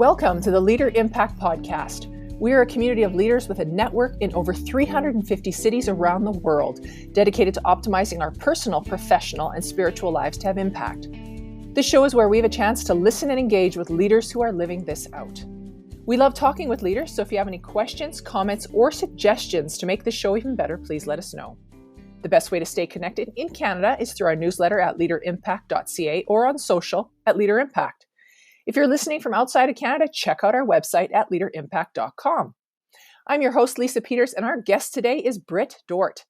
Welcome to the Leader Impact Podcast. We are a community of leaders with a network in over 350 cities around the world, dedicated to optimizing our personal, professional, and spiritual lives to have impact. This show is where we have a chance to listen and engage with leaders who are living this out. We love talking with leaders, so if you have any questions, comments, or suggestions to make this show even better, please let us know. The best way to stay connected in Canada is through our newsletter at leaderimpact.ca or on social at LeaderImpact. If you're listening from outside of Canada, check out our website at leaderimpact.com. I'm your host, Lisa Peters, and our guest today is Brit Dort.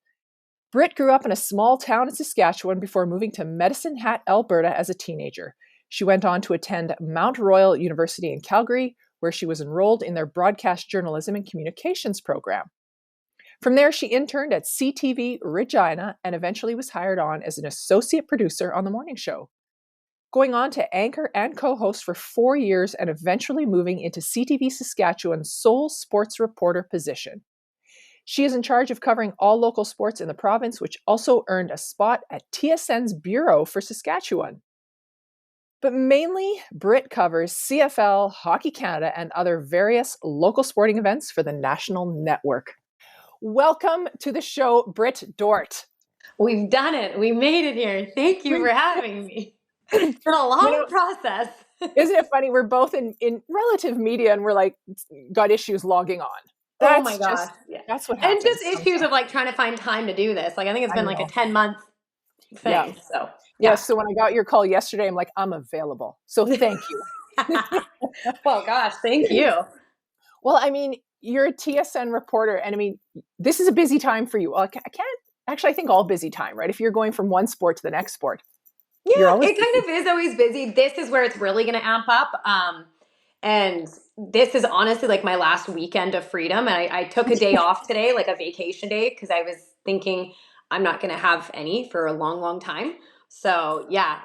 Brit grew up in a small town in Saskatchewan before moving to Medicine Hat, Alberta as a teenager. She went on to attend Mount Royal University in Calgary, where she was enrolled in their broadcast journalism and communications program. From there, she interned at CTV Regina and eventually was hired on as an associate producer on the morning show, going on to anchor and co-host for 4 years and eventually moving into CTV Saskatchewan's sole sports reporter position. She is in charge of covering all local sports in the province, which also earned a spot at TSN's Bureau for Saskatchewan. But mainly, Brit covers CFL, Hockey Canada, and other various local sporting events for the national network. Welcome to the show, Brit Dort. We've done it. We made it here. Thank you for having me. It's been a long process. Isn't it funny? We're both in relative media and we're like, got issues logging on. Oh my gosh. That's what happens. And just issues of like trying to find time to do this. Like I think it's been like a 10-month thing. Yeah. So Yes. So when I got your call yesterday, I'm like, I'm available. So thank you. Well, gosh, thank you. Well, I mean, you're a TSN reporter, and I mean, this is a busy time for you. Well, I think all busy time, right? If you're going from one sport to the next sport. Yeah, it kind of is always busy. This is where it's really going to amp up. And this is honestly like my last weekend of freedom. And I took a day off today, like a vacation day, because I was thinking I'm not going to have any for a long, long time. So yeah,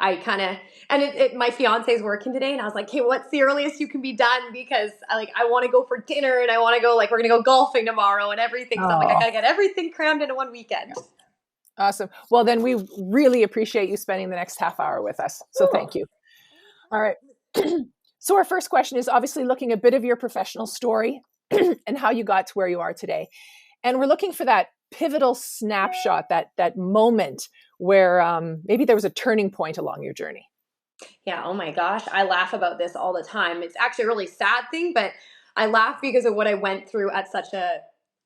my fiance is working today and I was like, hey, what's the earliest you can be done? Because I want to go for dinner and I want to go, we're going to go golfing tomorrow and everything. So I'm like, I got to get everything crammed into one weekend. Yeah. Awesome. Well, then we really appreciate you spending the next half hour with us. So Thank you. All right. So our first question is obviously looking a bit of your professional story and how you got to where you are today. And we're looking for that pivotal snapshot, that moment where maybe there was a turning point along your journey. Yeah. Oh my gosh. I laugh about this all the time. It's actually a really sad thing, but I laugh because of what I went through at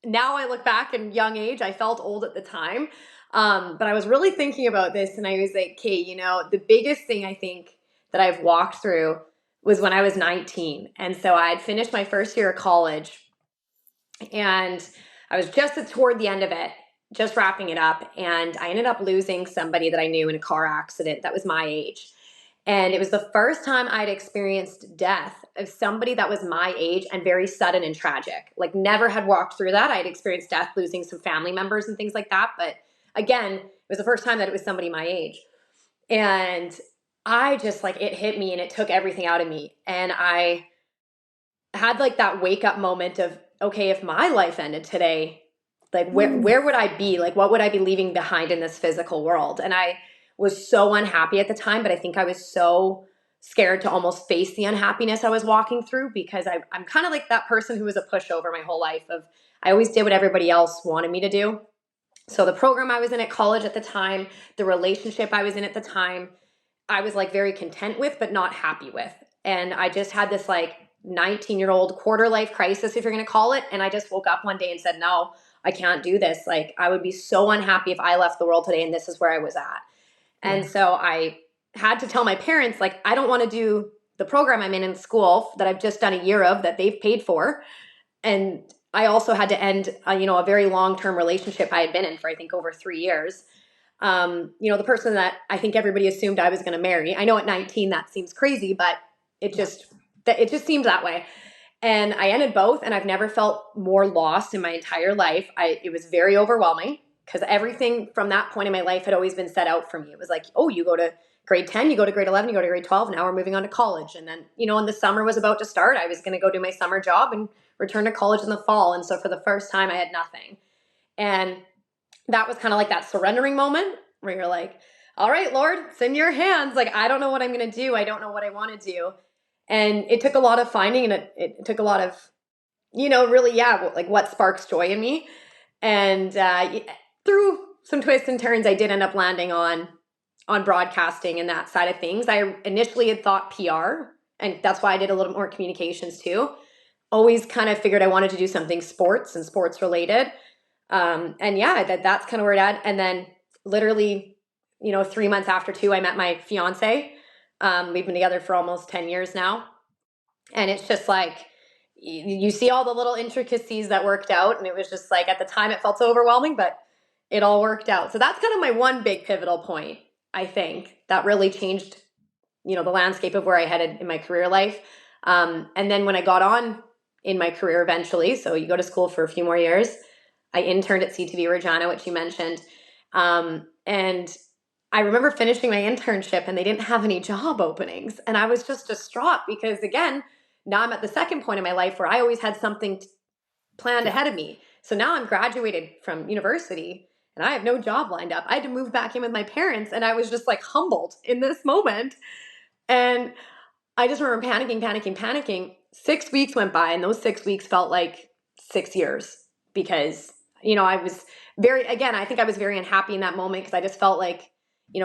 now I look back in young age, I felt old at the time. But I was really thinking about this and I was like, okay, the biggest thing I think that I've walked through was when I was 19. And so I had finished my first year of college and I was just toward the end of it, just wrapping it up. And I ended up losing somebody that I knew in a car accident that was my age. And it was the first time I'd experienced death of somebody that was my age and very sudden and tragic. Like never had walked through that. I'd experienced death, losing some family members and things like that. But again, it was the first time that it was somebody my age. And I just it hit me and it took everything out of me. And I had that wake up moment of, okay, if my life ended today, where would I be? What would I be leaving behind in this physical world? And I was so unhappy at the time, but I think I was so scared to almost face the unhappiness I was walking through because I'm kind of like that person who was a pushover my whole life of I always did what everybody else wanted me to do. So the program I was in at college at the time, the relationship I was in at the time, I was very content with, but not happy with. And I just had this 19-year-old quarter life crisis, if you're going to call it. And I just woke up one day and said, no, I can't do this. I would be so unhappy if I left the world today and this is where I was at. Yeah. And so I had to tell my parents, I don't want to do the program I'm in school that I've just done a year of that they've paid for. And I also had to end, a very long-term relationship I had been in for, I think, over 3 years. The person that I think everybody assumed I was going to marry. I know at 19 that seems crazy, but it just seemed that way. And I ended both, and I've never felt more lost in my entire life. It was very overwhelming because everything from that point in my life had always been set out for me. It was you go to grade 10, you go to grade 11, you go to grade 12. Now we're moving on to college. And then, when the summer was about to start, I was going to go do my summer job and return to college in the fall. And so for the first time I had nothing. And that was kind of that surrendering moment where you're like, all right, Lord, it's in your hands. I don't know what I'm going to do. I don't know what I want to do. And it took a lot of finding, and it took a lot of, really, like what sparks joy in me. And through some twists and turns, I did end up landing on broadcasting and that side of things. I initially had thought PR, and that's why I did a little more communications too. Always kind of figured I wanted to do something sports and sports related. And yeah, that's kind of where it at. And then literally, 3 months after too, I met my fiance. We've been together for almost 10 years now. And it's just like, you see all the little intricacies that worked out. And it was just like, at the time it felt so overwhelming, but it all worked out. So that's kind of my one big pivotal point, I think, that really changed, the landscape of where I headed in my career life. And then when I got on in my career eventually, so you go to school for a few more years, I interned at CTV Regina, which you mentioned. And I remember finishing my internship and they didn't have any job openings. And I was just distraught because, again, now I'm at the second point in my life where I always had something planned ahead of me. So now I'm graduated from university and I have no job lined up. I had to move back in with my parents and I was just like humbled in this moment. And I just remember panicking. 6 weeks went by and those 6 weeks felt like 6 years because, I was I think I was very unhappy in that moment because I just felt like,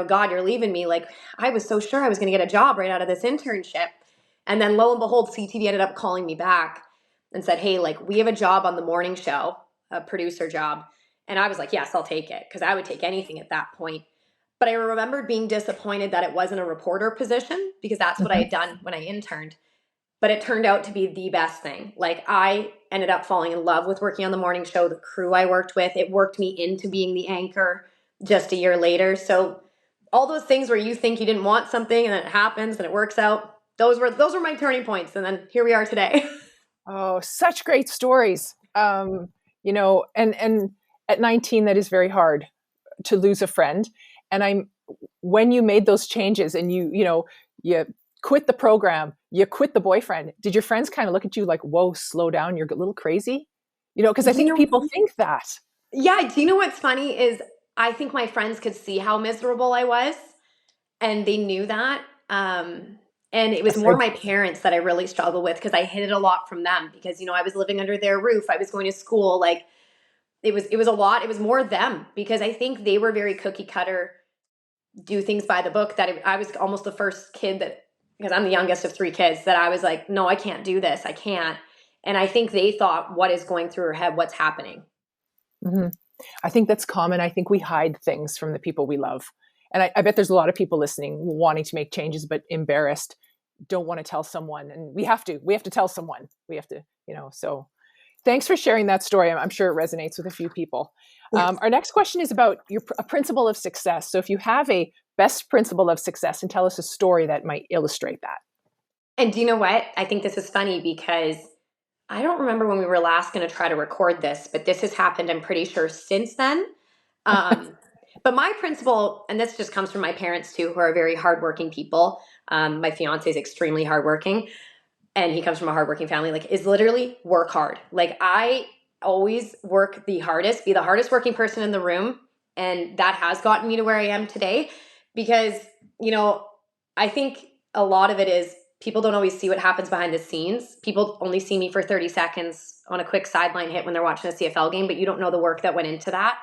God, you're leaving me. Like I was so sure I was going to get a job right out of this internship. And then lo and behold, CTV ended up calling me back and said, hey, like we have a job on the morning show, a producer job. And I was like, yes, I'll take it because I would take anything at that point. But I remembered being disappointed that it wasn't a reporter position because that's what I had done when I interned. But it turned out to be the best thing. Like I ended up falling in love with working on the morning show, the crew I worked with. It worked me into being the anchor just a year later. So all those things where you think you didn't want something and then it happens and it works out, those were my turning points. And then here we are today. Oh, such great stories. And at 19, that is very hard to lose a friend. And when you made those changes and you quit the program, you quit the boyfriend, did your friends kind of look at you like, whoa, slow down, you're a little crazy? Because I think people think that. Yeah. Do you know what's funny is I think my friends could see how miserable I was and they knew that. And it was more my parents that I really struggled with because I hid it a lot from them because, I was living under their roof. I was going to school. Like it was a lot. It was more them because I think they were very cookie cutter, do things by the book, that I was almost the first kid that, because I'm the youngest of 3 kids, that I was like, no, I can't do this. I can't. And I think they thought, what is going through her head? What's happening? Mm-hmm. I think that's common. I think we hide things from the people we love. And I bet there's a lot of people listening wanting to make changes, but embarrassed, don't want to tell someone. And we have to tell someone. We have to, so thanks for sharing that story. I'm sure it resonates with a few people. Yes. Our next question is about a principle of success. So if you have a best principle of success, and tell us a story that might illustrate that. And do you know what? I think this is funny because I don't remember when we were last going to try to record this, but this has happened, I'm pretty sure, since then. But my principle, and this just comes from my parents too, who are very hardworking people. My fiance is extremely hardworking. And he comes from a hardworking family, like, is literally work hard. Like I always work the hardest, be the hardest working person in the room. And that has gotten me to where I am today because, I think a lot of it is people don't always see what happens behind the scenes. People only see me for 30 seconds on a quick sideline hit when they're watching a CFL game, but you don't know the work that went into that.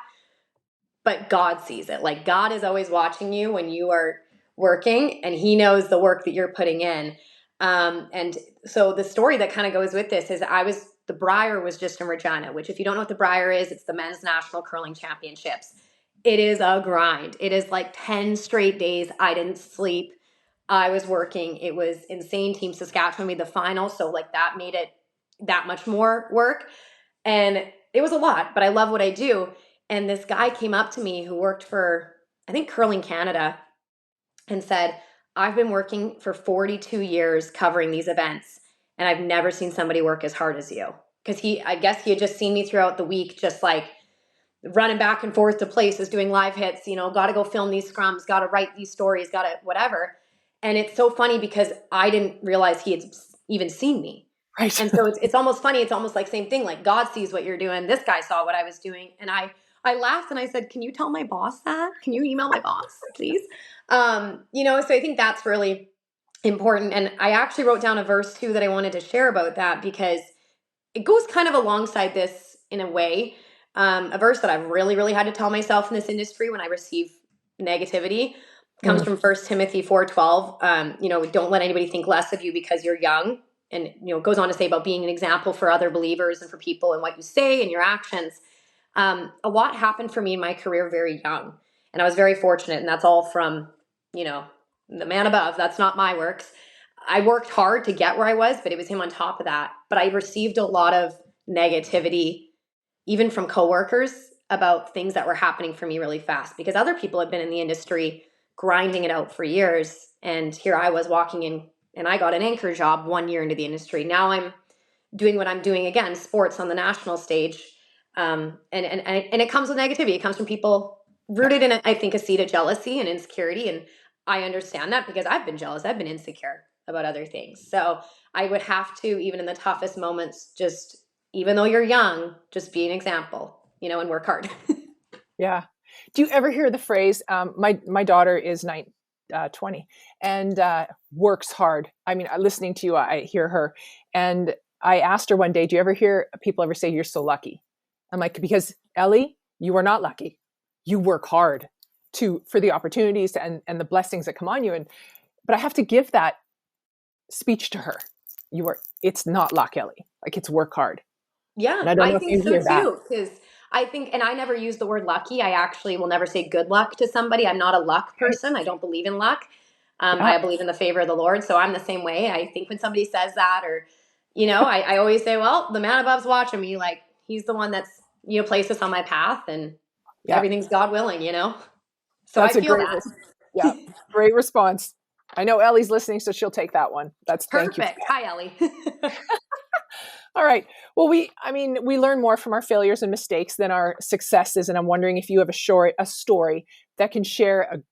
But God sees it. Like God is always watching you when you are working and he knows the work that you're putting in. And so the story that kind of goes with this is the Briar was just in Regina, which if you don't know what the Briar is, it's the men's national curling championships. It is a grind. It is like 10 straight days. I didn't sleep. I was working. It was insane. Team Saskatchewan made the final. So like that made it that much more work. And it was a lot, but I love what I do. And this guy came up to me who worked for, I think, Curling Canada and said, I've been working for 42 years covering these events, and I've never seen somebody work as hard as you. Because I guess he had just seen me throughout the week, just like running back and forth to places, doing live hits, got to go film these scrums, got to write these stories, got to whatever. And it's so funny because I didn't realize he had even seen me. Right. And so it's almost funny. It's almost like same thing. Like God sees what you're doing. This guy saw what I was doing. And I laughed and I said, can you tell my boss that? Can you email my boss, please? So I think that's really important. And I actually wrote down a verse too that I wanted to share about that, because it goes kind of alongside this in a way. A verse that I've really, really had to tell myself in this industry when I receive negativity comes Mm. from 1 Timothy 4:12. Don't let anybody think less of you because you're young. And, it goes on to say about being an example for other believers and for people and what you say and your actions. A lot happened for me in my career very young. And I was very fortunate. And that's all from, the man above. That's not my works. I worked hard to get where I was, but it was him on top of that. But I received a lot of negativity, even from coworkers, about things that were happening for me really fast, because other people had been in the industry grinding it out for years. And here I was walking in, and I got an anchor job 1 year into the industry. Now I'm doing what I'm doing again, sports on the national stage. And it comes with negativity. It comes from people rooted in, I think, a seed of jealousy and insecurity. And I understand that because I've been jealous. I've been insecure about other things. So I would have to, even in the toughest moments, just, even though you're young, just be an example, and work hard. Yeah. Do you ever hear the phrase, my daughter is 20 and works hard? I mean, listening to you, I hear her. And I asked her one day, do you ever hear people ever say you're so lucky? I'm like, because Ellie, you are not lucky. You work hard for the opportunities and the blessings that come on you. But I have to give that speech to her. It's not luck, Ellie. Like, it's work hard. Yeah, And I don't I know if think you so hear that. too. Because I think, and I never use the word lucky. I actually will never say good luck to somebody. I'm not a luck Okay. person. I don't believe in luck. Yeah. I believe in the favor of the Lord. So I'm the same way. I think when somebody says that, or, I always say, well, the man above's watching me. Like, he's the one that's, placed us on my path, and Yeah. everything's God willing. So I That's a feel great, that. yeah, great response. I know Ellie's listening, so she'll take that one. Thank you for Perfect. that. Hi, Ellie. All right. Well, we learn more from our failures and mistakes than our successes. And I'm wondering if you have a story that can share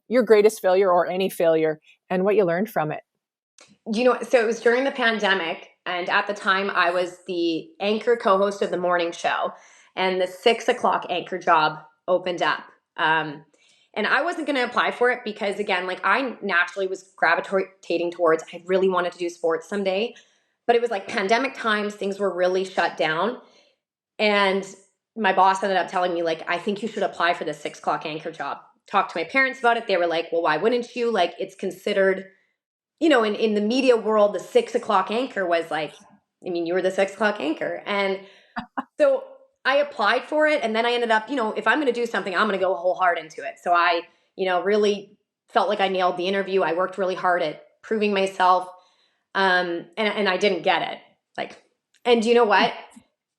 your greatest failure or any failure and what you learned from it. So it was during the pandemic, and at the time I was the anchor co-host of the morning show, and the 6 o'clock anchor job opened up. And I wasn't going to apply for it because, again, like, I naturally was gravitating towards, I really wanted to do sports someday, but it was like pandemic times, things were really shut down. And my boss ended up telling me, like, I think you should apply for the 6 o'clock anchor job. Talked to my parents about it. They were like, well, why wouldn't you? Like, it's considered, in the media world, the 6 o'clock anchor was like, I mean, you were the 6 o'clock anchor. And so I applied for it. And then I ended up, if I'm going to do something, I'm going to go whole heart into it. So I, really felt like I nailed the interview. I worked really hard at proving myself. And I didn't get it. Like, and you know what?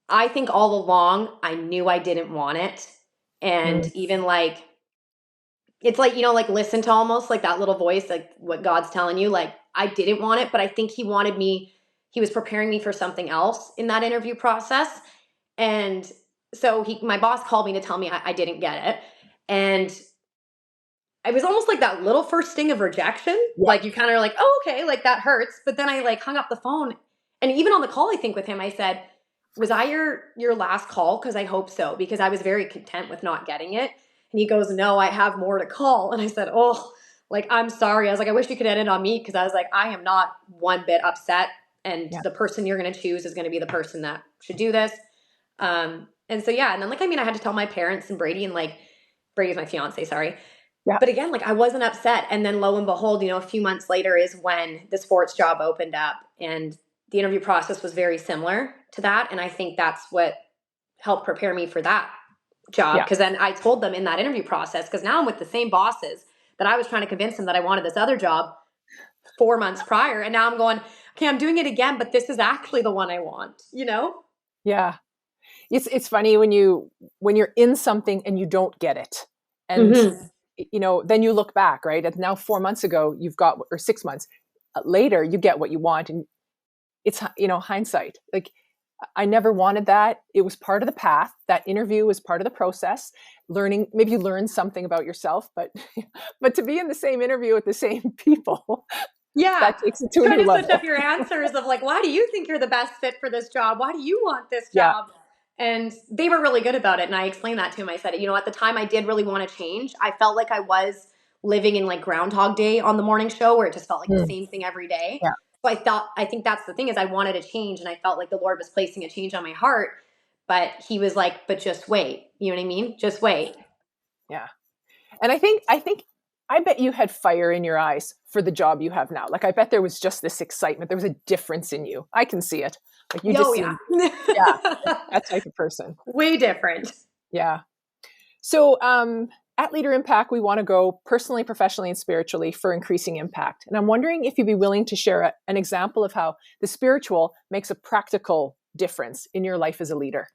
I think all along I knew I didn't want it. And Mm. even like, it's like, like, listen to almost like that little voice, like what God's telling you. Like, I didn't want it, but I think he was preparing me for something else in that interview process. And so my boss called me to tell me I didn't get it. And it was almost like that little first sting of rejection. Yeah. Like, you kind of are like, oh, okay, like that hurts. But then I like hung up the phone. And even on the call, I think with him, I said, was I your last call? Because I hope so, because I was very content with not getting it. And he goes, no, I have more to call. And I said, oh, like, I'm sorry. I was like, I wish you could end it on me, because I was like, I am not one bit upset. And Yeah. the person you're going to choose is going to be the person that should do this. And so, yeah. And then, like, I mean, I had to tell my parents and Brady, and like, Brady's my fiance, sorry. Yeah. But again, like, I wasn't upset. And then lo and behold, a few months later is when the sports job opened up, and the interview process was very similar to that. And I think that's what helped prepare me for that job. Yeah. Because then I told them in that interview process, because now I'm with the same bosses that I was trying to convince them that I wanted this other job 4 months prior. And now I'm going, okay, I'm doing it again, but this is actually the one I want. Yeah. It's funny when you're in something and you don't get it. And then you look back, right? And now 4 months ago, or 6 months later, you get what you want. And it's, hindsight. Like, I never wanted that. It was part of the path. That interview was part of the process. Learning, maybe you learn something about yourself, but to be in the same interview with the same people, yeah, that takes it to a try new to switch level. up your answers of like, why do you think you're the best fit for this job? Why do you want this Yeah. job? And they were really good about it. And I explained that to him. I said, at the time I did really want to change. I felt like I was living in like Groundhog Day on the morning show where it just felt like the same thing every day. Yeah. So I think that's the thing is I wanted a change, and I felt like the Lord was placing a change on my heart, but he was like, but just wait. You know what I mean? Just wait. Yeah. And I bet you had fire in your eyes for the job you have now. Like, I bet there was just this excitement. There was a difference in you. I can see it. Like, you just seem, yeah, that type of person. Way different. Yeah. So, at Leader Impact, we want to grow personally, professionally, and spiritually for increasing impact. And I'm wondering if you'd be willing to share an example of how the spiritual makes a practical difference in your life as a leader.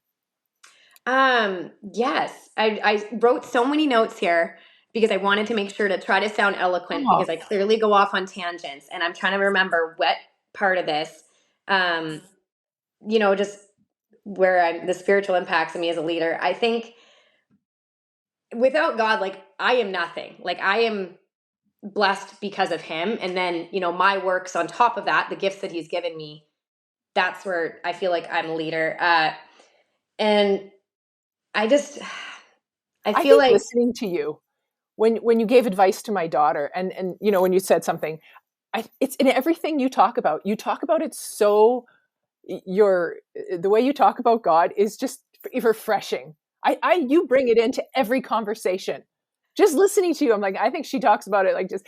Yes, I wrote so many notes here because I wanted to make sure to try to sound eloquent because I clearly go off on tangents, and I'm trying to remember what part of this, just where the spiritual impacts of me as a leader. I think without God, like I am nothing. Like I am blessed because of him. And then, my works on top of that, the gifts that he's given me, that's where I feel like I'm a leader. And I feel like listening to you when you gave advice to my daughter and when you said something, it's in everything you talk about it. So the way you talk about God is just refreshing. You bring it into every conversation. Just listening to you, I'm like, I think she talks about it like just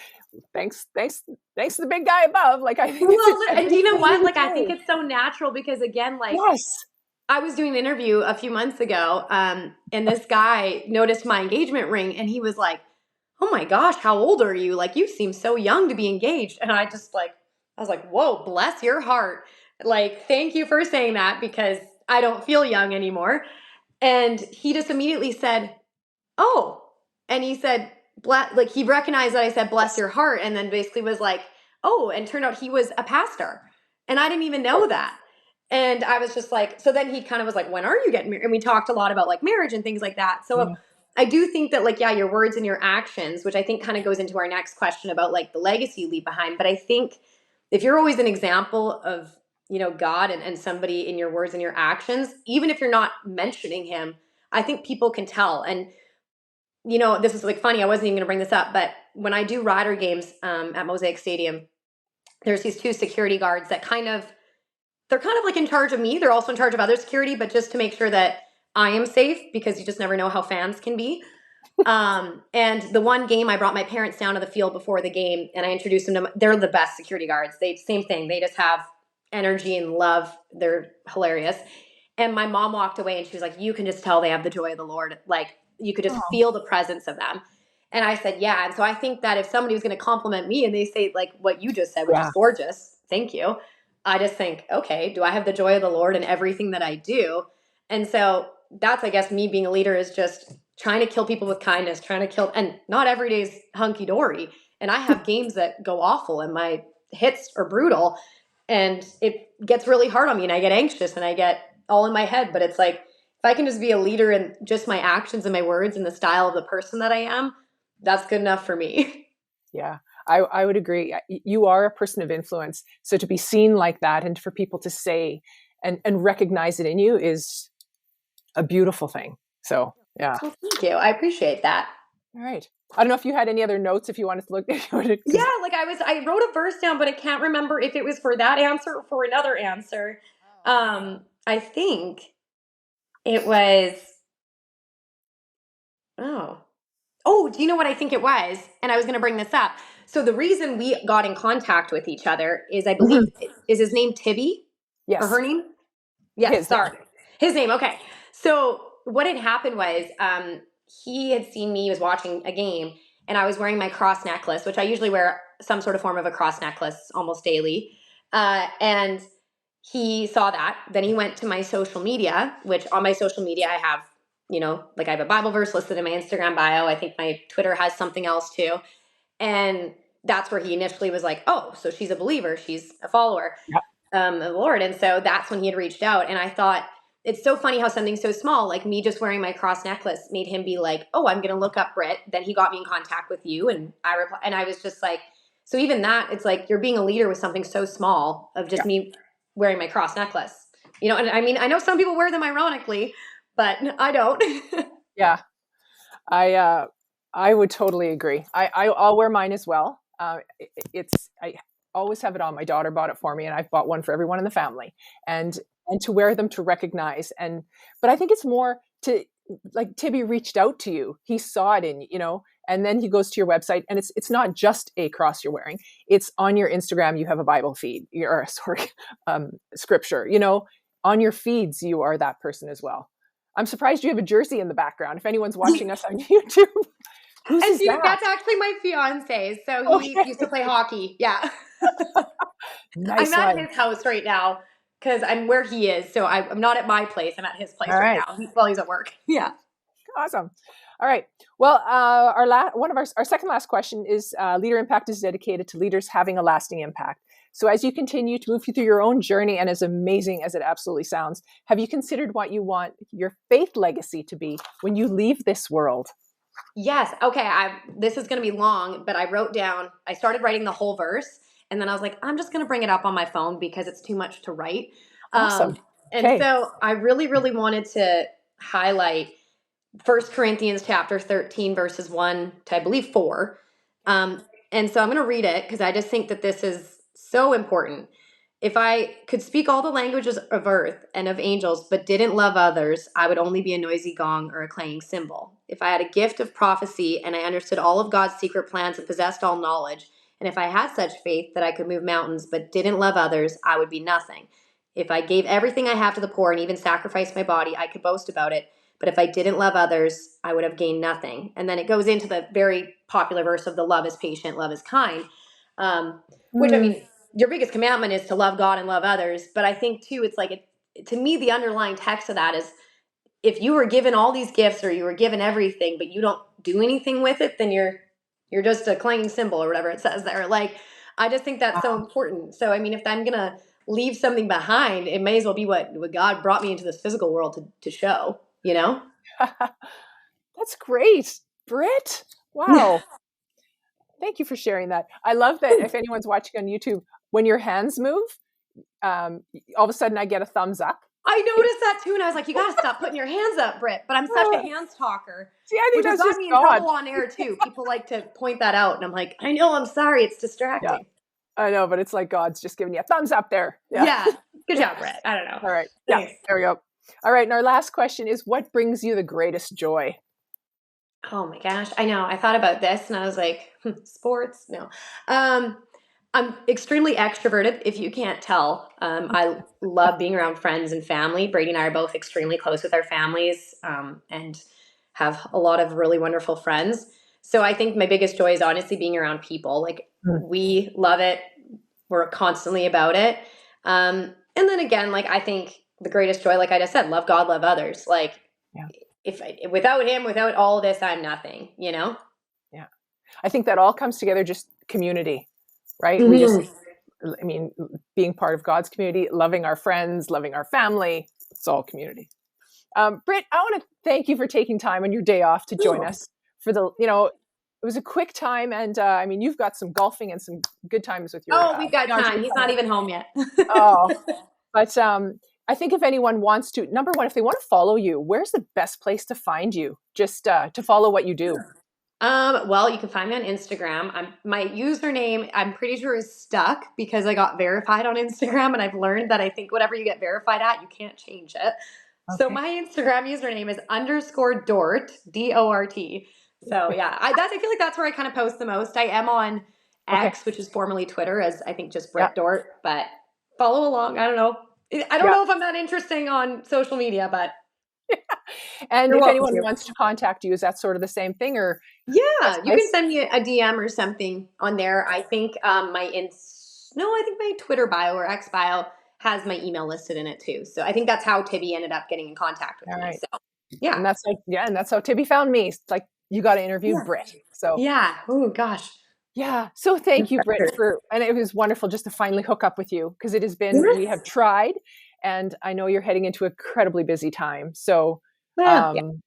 thanks to the big guy above. Like I think. Well, and you know what? Like I think it's so natural because again, like yes. I was doing an interview a few months ago, and this guy noticed my engagement ring, and he was like, "Oh my gosh, how old are you? Like you seem so young to be engaged." And I was like, "Whoa, bless your heart! Like thank you for saying that because I don't feel young anymore." And he just immediately said, "Oh," and he said, like he recognized that I said, "Bless your heart," and then basically was like, "Oh," and turned out he was a pastor, and I didn't even know that. And I was just like, so then he kind of was like, "When are you getting married?" And we talked a lot about like marriage and things like that. So I do think that like, yeah, your words and your actions, which I think kind of goes into our next question about like the legacy you leave behind. But I think if you're always an example of, God and somebody in your words and your actions, even if you're not mentioning him, I think people can tell. And, this is like funny. I wasn't even going to bring this up, but when I do Rider games at Mosaic Stadium, there's these two security guards that they're kind of like in charge of me. They're also in charge of other security, but just to make sure that I am safe because you just never know how fans can be. And the one game I brought my parents down to the field before the game and I introduced them to they're the best security guards. Same thing. They just have energy and love. They're hilarious. And my mom walked away and she was like, "You can just tell they have the joy of the Lord. Like you could just feel the presence of them." And I said, "Yeah." And so I think that if somebody was going to compliment me and they say like what you just said, which is gorgeous, thank you. I just think, okay, do I have the joy of the Lord in everything that I do? And so that's, I guess, me being a leader is just trying to kill people with kindness, and not every day is hunky dory. And I have games that go awful and my hits are brutal and it gets really hard on me and I get anxious and I get all in my head. But it's like, if I can just be a leader in just my actions and my words and the style of the person that I am, that's good enough for me. Yeah. I would agree. You are a person of influence. So to be seen like that and for people to say and recognize it in you is a beautiful thing. So, yeah. Well, thank you. I appreciate that. All right. I don't know if you had any other notes if you wanted to look. Yeah, like I wrote a verse down, but I can't remember if it was for that answer or for another answer. I think it was, do you know what I think it was? And I was going to bring this up. So the reason we got in contact with each other is I believe, is his name Tibby? Yes. Or her name? Yes, sorry. His name, okay. So what had happened was he had seen me, he was watching a game, and I was wearing my cross necklace, which I usually wear some sort of form of a cross necklace almost daily. And he saw that. Then he went to my social media, which on my social media I have, like I have a Bible verse listed in my Instagram bio. I think my Twitter has something else too. And that's where he initially was like, "Oh, so she's a believer. She's a follower of the Lord." And so that's when he had reached out. And I thought, it's so funny how something so small, like me just wearing my cross necklace, made him be like, "Oh, I'm going to look up Brit." Then he got me in contact with you. And I was just like, so even that, it's like you're being a leader with something so small of just me wearing my cross necklace. And I mean, I know some people wear them ironically, but I don't. Yeah. I would totally agree. I'll wear mine as well. I always have it on. My daughter bought it for me, and I've bought one for everyone in the family, and to wear them to recognize. But I think it's more to, like, Tibby reached out to you. He saw it in, and then he goes to your website, and it's not just a cross you're wearing. It's on your Instagram. You have a Bible feed, or sorry, scripture. On your feeds, you are that person as well. I'm surprised you have a jersey in the background. If anyone's watching us on YouTube. Who's And that? that's actually my fiance. So he used to play hockey. Yeah. Nice. I'm at his house right now because I'm where he is. So I'm not at my place. I'm at his place right now while he's at work. Yeah. Awesome. All right. Well, our second last question is, Leader Impact is dedicated to leaders having a lasting impact. So as you continue to move through your own journey, and as amazing as it absolutely sounds, have you considered what you want your faith legacy to be when you leave this world? Yes. Okay. This is going to be long, but I started writing the whole verse, and then I was like, I'm just going to bring it up on my phone because it's too much to write. Awesome. And so I really, really wanted to highlight 1 Corinthians chapter 13, verses 1 to, I believe, 4. And so I'm going to read it because I just think that this is so important. If I could speak all the languages of earth and of angels, but didn't love others, I would only be a noisy gong or a clanging cymbal. If I had a gift of prophecy and I understood all of God's secret plans and possessed all knowledge, and if I had such faith that I could move mountains, but didn't love others, I would be nothing. If I gave everything I have to the poor and even sacrificed my body, I could boast about it. But if I didn't love others, I would have gained nothing. And then it goes into the very popular verse of the love is patient, love is kind, which, I mean, your biggest commandment is to love God and love others. But I think too, it's like, to me, the underlying text of that is, if you were given all these gifts or you were given everything, but you don't do anything with it, then you're just a clanging cymbal or whatever it says there. Like, I just think that's so important. So, I mean, if I'm going to leave something behind, it may as well be what God brought me into this physical world to show, That's great, Brit. Wow. Thank you for sharing that. I love that if anyone's watching on YouTube, when your hands move, all of a sudden I get a thumbs up. I noticed that too, and I was like, you got to stop putting your hands up, Brit. But I'm such a hands talker. See, I think which has that's got just me in God. trouble on air too. People like to point that out, and I'm like, I know, I'm sorry, it's distracting. Yeah. I know, but it's like God's just giving you a thumbs up there. Yeah. Good job, Brit. I don't know. All right. Thanks. Yeah, there we go. All right, and our last question is, what brings you the greatest joy? Oh my gosh, I know. I thought about this, and I was like, sports? No. I'm extremely extroverted, if you can't tell. I love being around friends and family. Brady and I are both extremely close with our families, and have a lot of really wonderful friends. So I think my biggest joy is honestly being around people. Like, we love it. We're constantly about it. And then again, like, I think the greatest joy, like I just said, love God, love others. Like, without him, without all of this, I'm nothing, Yeah. I think that all comes together, just community, right? Mm-hmm. Being part of God's community, loving our friends, loving our family, it's all community. Brit, I want to thank you for taking time on your day off to join us for it was a quick time, and you've got some golfing and some good times with your. We've got time. He's not even home yet. But I think if anyone wants to, number one, if they want to follow you, where's the best place to find you? Just to follow what you do. Well, you can find me on Instagram. My username, I'm pretty sure, is stuck because I got verified on Instagram, and I've learned that I think whatever you get verified at, you can't change it. Okay. So my Instagram username is _Dort, DORT. So yeah, I feel like that's where I kind of post the most. I am on X, which is formerly Twitter, as I think just Brit Dort, but follow along. I don't know. I don't know if I'm that interesting on social media, but. And if anyone wants to contact you, is that sort of the same thing, or? Yeah, you can send me a DM or something on there. I think my Twitter bio or X bio has my email listed in it too. So I think that's how Tibby ended up getting in contact with me. So yeah, and that's how Tibby found me. It's like, you got to interview Brit. So yeah, oh gosh. Yeah. So thank you, Brit, and it was wonderful just to finally hook up with you, because it has been, we have tried, and I know you're heading into an incredibly busy time. So we're going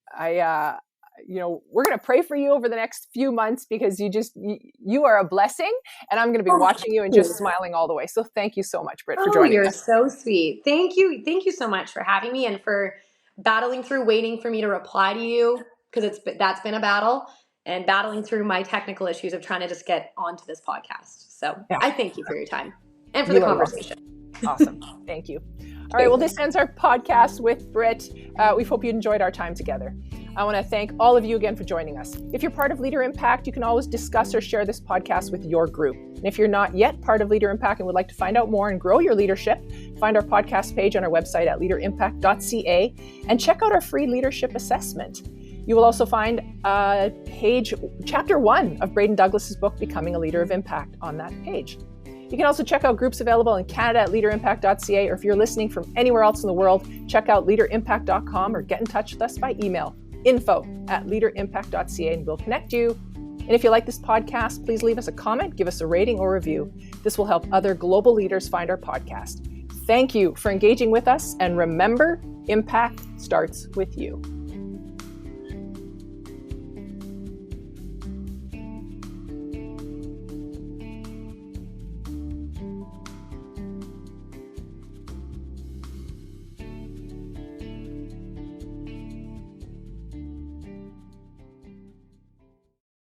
to pray for you over the next few months, because you are a blessing, and I'm going to be watching you and just smiling all the way. So thank you so much, Brit, for joining us. You're so sweet. Thank you. Thank you so much for having me, and for battling through waiting for me to reply to you, because that's been a battle. and battling through my technical issues of trying to just get onto this podcast. So I thank you for your time and for the conversation. Awesome. Thank you. All right. Well, this ends our podcast with Brit. We hope you enjoyed our time together. I want to thank all of you again for joining us. If you're part of Leader Impact, you can always discuss or share this podcast with your group. And if you're not yet part of Leader Impact and would like to find out more and grow your leadership, find our podcast page on our website at leaderimpact.ca and check out our free leadership assessment. You will also find chapter 1 of Braden Douglas's book, Becoming a Leader of Impact, on that page. You can also check out groups available in Canada at leaderimpact.ca, or if you're listening from anywhere else in the world, check out leaderimpact.com or get in touch with us by email, info@leaderimpact.ca, and we'll connect you. And if you like this podcast, please leave us a comment, give us a rating or review. This will help other global leaders find our podcast. Thank you for engaging with us, and remember, impact starts with you.